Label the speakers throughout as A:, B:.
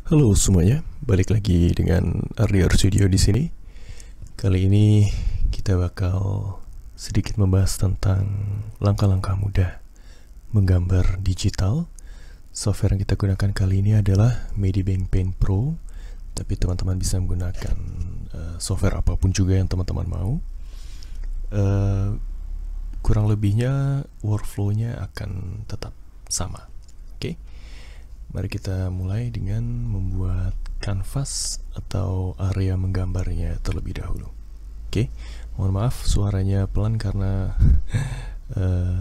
A: Halo semuanya, balik lagi dengan Ardiar Studio di sini. Kali ini kita bakal sedikit membahas tentang langkah-langkah mudah menggambar digital. Software yang kita gunakan kali ini adalah Medibank Paint Pro, tapi teman-teman bisa menggunakan software apapun juga yang teman-teman mau. Kurang lebihnya workflow-nya akan tetap sama. Oke. Mari kita mulai dengan membuat kanvas atau area menggambarnya terlebih dahulu. Oke, mohon maaf suaranya pelan karena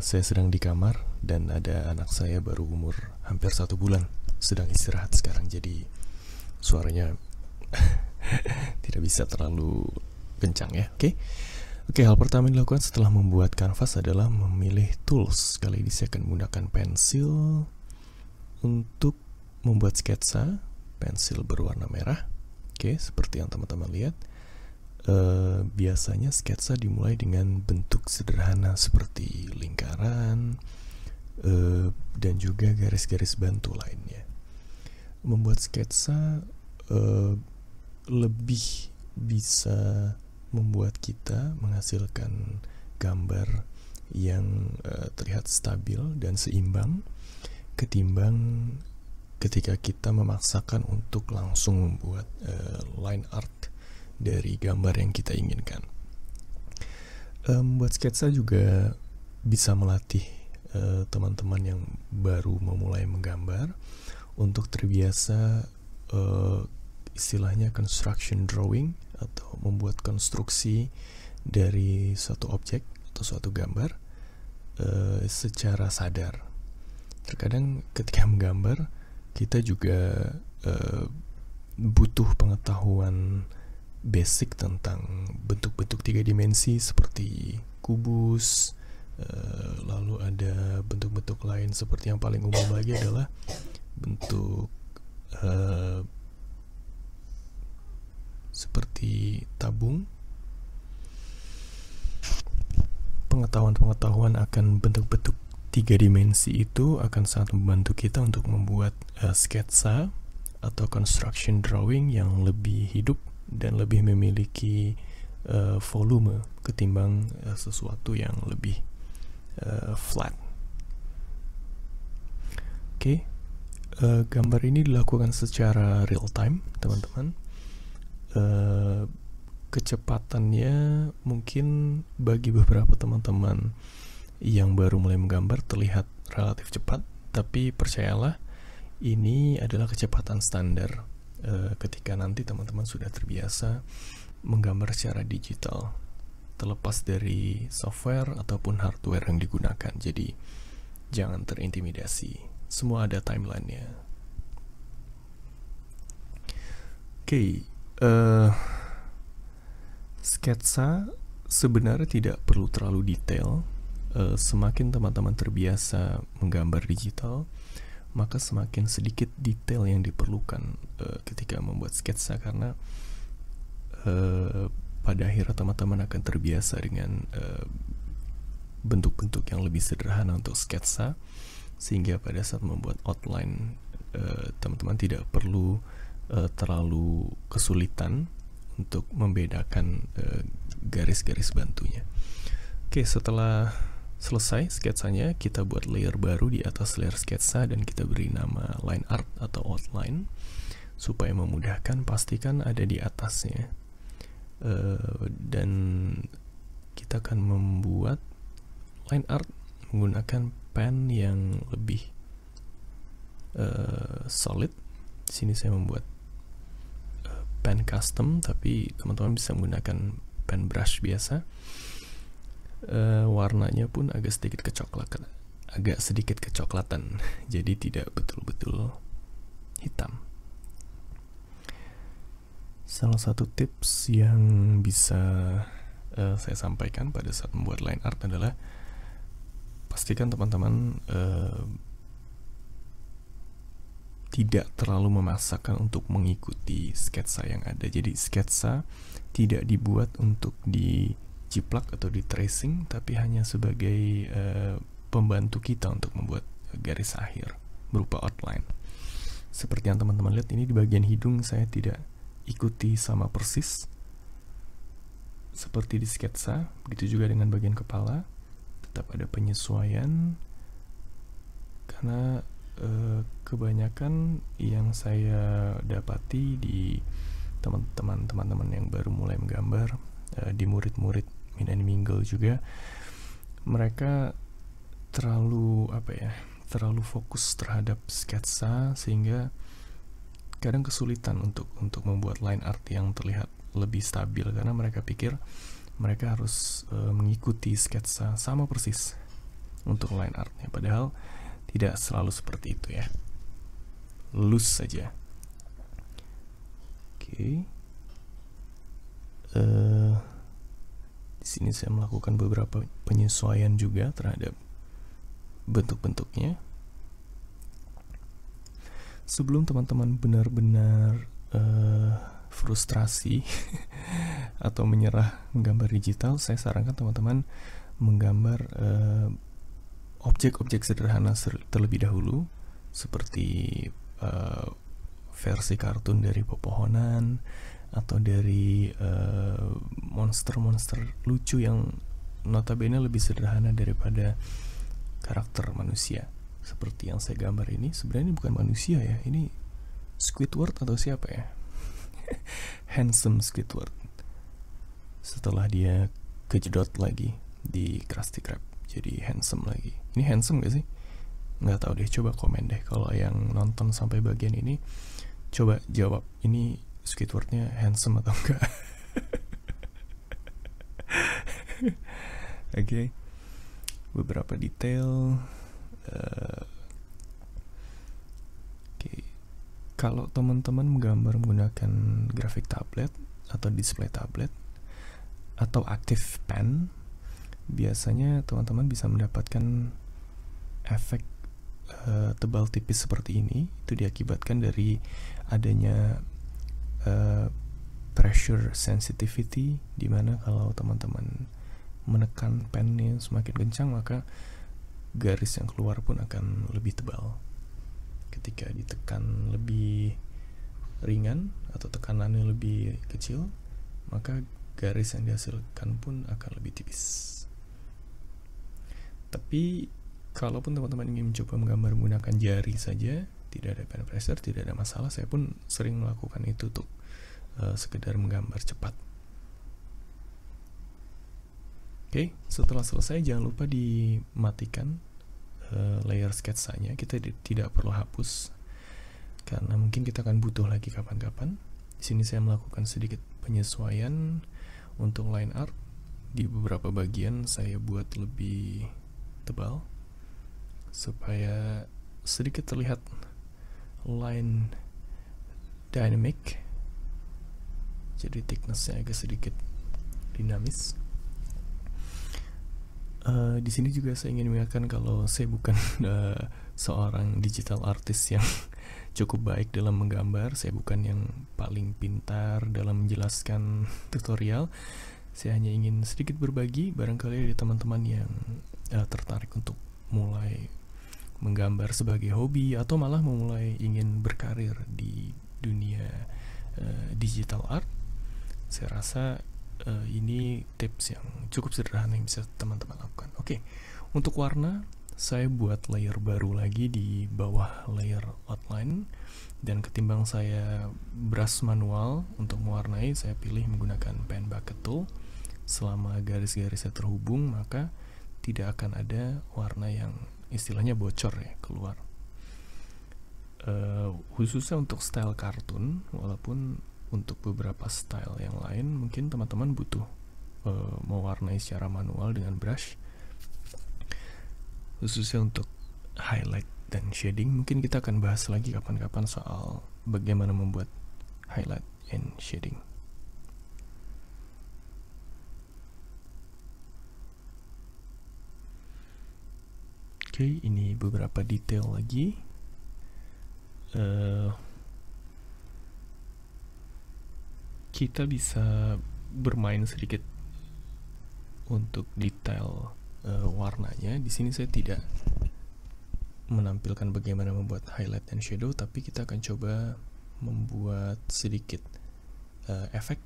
A: saya sedang di kamar dan ada anak saya baru umur hampir 1 bulan sedang istirahat sekarang, jadi suaranya tidak bisa terlalu kencang ya. Oke, hal pertama yang dilakukan setelah membuat kanvas adalah memilih tools. Kali ini saya akan menggunakan pensil untuk membuat sketsa. Pensil berwarna merah. Oke, seperti yang teman-teman lihat, biasanya sketsa dimulai dengan bentuk sederhana seperti lingkaran dan juga garis-garis bantu lainnya. Membuat sketsa lebih bisa membuat kita menghasilkan gambar yang terlihat stabil dan seimbang ketimbang ketika kita memaksakan untuk langsung membuat line art dari gambar yang kita inginkan. Membuat sketsa juga bisa melatih teman-teman yang baru memulai menggambar untuk terbiasa istilahnya construction drawing atau membuat konstruksi dari suatu objek atau suatu gambar secara sadar. Terkadang ketika menggambar kita juga butuh pengetahuan basic tentang bentuk-bentuk 3 dimensi seperti kubus, lalu ada bentuk-bentuk lain seperti yang paling umum lagi adalah bentuk seperti tabung. Pengetahuan-pengetahuan akan bentuk-bentuk 3 dimensi itu akan sangat membantu kita untuk membuat sketsa atau construction drawing yang lebih hidup dan lebih memiliki volume ketimbang sesuatu yang lebih flat. Oke, gambar ini dilakukan secara real time, teman-teman. Kecepatannya mungkin bagi beberapa teman-teman yang baru mulai menggambar terlihat relatif cepat, tapi percayalah ini adalah kecepatan standar ketika nanti teman-teman sudah terbiasa menggambar secara digital, terlepas dari software ataupun hardware yang digunakan. Jadi jangan terintimidasi, semua ada timelinenya. Oke, sketsa sebenarnya tidak perlu terlalu detail. Semakin teman-teman terbiasa menggambar digital, maka semakin sedikit detail yang diperlukan ketika membuat sketsa, karena pada akhirnya teman-teman akan terbiasa dengan bentuk-bentuk yang lebih sederhana untuk sketsa, sehingga pada saat membuat outline teman-teman tidak perlu terlalu kesulitan untuk membedakan garis-garis bantunya. Oke, setelah selesai sketsanya, kita buat layer baru di atas layer sketsa dan kita beri nama line art atau outline supaya memudahkan. Pastikan ada di atasnya, dan kita akan membuat line art menggunakan pen yang lebih solid. Di sini saya membuat pen custom, tapi teman-teman bisa menggunakan pen brush biasa. Warnanya pun agak sedikit kecoklatan, jadi tidak betul-betul hitam. Salah satu tips yang bisa saya sampaikan pada saat membuat line art adalah pastikan teman-teman tidak terlalu memaksakan untuk mengikuti sketsa yang ada. Jadi sketsa tidak dibuat untuk jiplak atau di tracing, tapi hanya sebagai pembantu kita untuk membuat garis akhir berupa outline. Seperti yang teman-teman lihat ini di bagian hidung saya tidak ikuti sama persis seperti di sketsa. Begitu juga dengan bagian kepala, tetap ada penyesuaian karena kebanyakan yang saya dapati di teman-teman yang baru mulai menggambar, di murid-murid Minani Mingle juga, mereka terlalu fokus terhadap sketsa sehingga kadang kesulitan untuk membuat line art yang terlihat lebih stabil karena mereka pikir mereka harus mengikuti sketsa sama persis untuk line artnya, padahal tidak selalu seperti itu ya. Loose saja. Oke. Di sini saya melakukan beberapa penyesuaian juga terhadap bentuk-bentuknya. Sebelum teman-teman benar-benar frustrasi atau menyerah menggambar digital, saya sarankan teman-teman menggambar objek-objek sederhana terlebih dahulu, seperti versi kartun dari pepohonan atau dari monster-monster lucu yang notabene lebih sederhana daripada karakter manusia. Seperti yang saya gambar ini, sebenarnya ini bukan manusia ya, ini Squidward atau siapa ya? Handsome Squidward. Setelah dia kejedot lagi di Krusty Krab, jadi handsome lagi. Ini handsome gak sih? Nggak tahu deh, coba komen deh kalau yang nonton sampai bagian ini. Coba jawab, ini Squidwardnya handsome atau enggak? Oke. Beberapa detail. Oke. Kalau teman-teman menggambar menggunakan grafik tablet atau display tablet atau active pen, biasanya teman-teman bisa mendapatkan efek tebal tipis seperti ini. Itu diakibatkan dari adanya pressure sensitivity, dimana kalau teman-teman menekan pennya semakin kencang maka garis yang keluar pun akan lebih tebal. Ketika ditekan lebih ringan atau tekanannya lebih kecil, maka garis yang dihasilkan pun akan lebih tipis. Tapi kalaupun teman-teman ingin mencoba menggambar menggunakan jari saja, tidak ada pen pressure, tidak ada masalah. Saya pun sering melakukan itu untuk sekedar menggambar cepat. Oke, setelah selesai jangan lupa dimatikan layer sketsanya. Kita tidak perlu hapus karena mungkin kita akan butuh lagi kapan-kapan. Di sini saya melakukan sedikit penyesuaian untuk line art. Di beberapa bagian saya buat lebih tebal supaya sedikit terlihat line dynamic. Jadi thickness-nya agak sedikit dinamis. Di sini juga saya ingin mengingatkan kalau saya bukan seorang digital artist yang cukup baik dalam menggambar. Saya bukan yang paling pintar dalam menjelaskan tutorial. Saya hanya ingin sedikit berbagi, barangkali ada teman-teman yang tertarik untuk mulai menggambar sebagai hobi atau malah memulai ingin berkarir di dunia digital art. Saya rasa ini tips yang cukup sederhana yang bisa teman-teman lakukan. Oke, untuk warna saya buat layer baru lagi di bawah layer outline, dan ketimbang saya brush manual untuk mewarnai, saya pilih menggunakan pen bucket tool. Selama garis-garisnya terhubung, maka tidak akan ada warna yang istilahnya bocor ya keluar. Khususnya untuk style kartun, walaupun untuk beberapa style yang lain mungkin teman-teman butuh mewarnai secara manual dengan brush. Khususnya untuk highlight dan shading, mungkin kita akan bahas lagi kapan-kapan soal bagaimana membuat highlight and shading. Oke, ini beberapa detail lagi. Kita bisa bermain sedikit untuk detail warnanya. Di sini saya tidak menampilkan bagaimana membuat highlight dan shadow, tapi kita akan coba membuat sedikit efek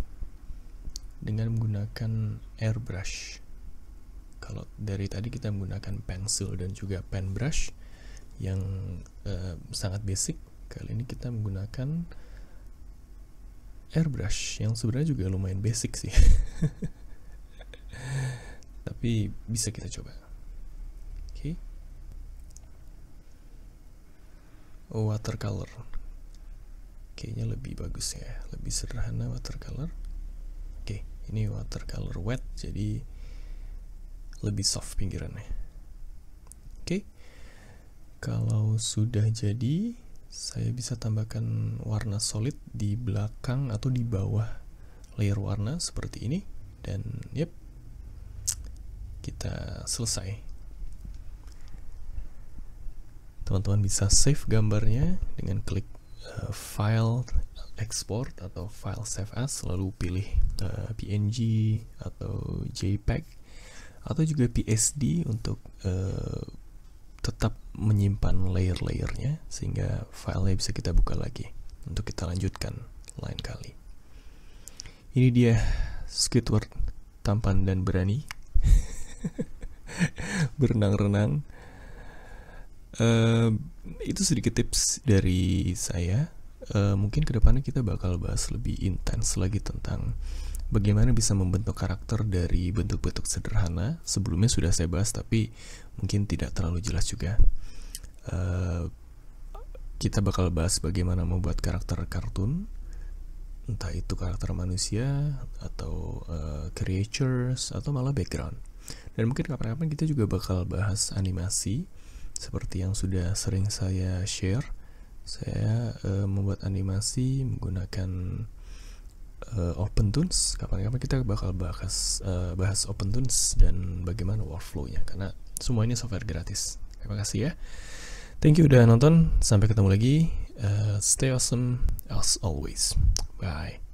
A: dengan menggunakan airbrush. Kalau dari tadi kita menggunakan pencil dan juga pen brush yang sangat basic, kali ini kita menggunakan airbrush yang sebenarnya juga lumayan basic sih. Tapi bisa kita coba. Oke. Watercolor. Kayaknya lebih bagus ya, lebih sederhana watercolor. Oke, ini watercolor wet, jadi lebih soft pinggirannya. Oke. Kalau sudah jadi, saya bisa tambahkan warna solid di belakang atau di bawah layer warna seperti ini, dan yep, kita selesai. Teman-teman bisa save gambarnya dengan klik file export atau file save as, lalu pilih PNG atau JPEG atau juga PSD untuk tetap menyimpan layer-layernya sehingga filenya bisa kita buka lagi untuk kita lanjutkan lain kali. Ini dia Squidward tampan dan berani berenang-renang. Itu sedikit tips dari saya. Mungkin kedepannya kita bakal bahas lebih intens lagi tentang bagaimana bisa membentuk karakter dari bentuk-bentuk sederhana. Sebelumnya sudah saya bahas, tapi mungkin tidak terlalu jelas juga. Kita bakal bahas bagaimana membuat karakter kartun, entah itu karakter manusia atau creatures atau malah background. Dan mungkin kapan-kapan kita juga bakal bahas animasi seperti yang sudah sering saya share. Saya membuat animasi menggunakan OpenToonz. Kapan-kapan kita bakal bahas OpenToonz dan bagaimana workflow-nya, karena semua ini software gratis. Terima kasih ya. Thank you udah nonton. Sampai ketemu lagi. Stay awesome as always. Bye.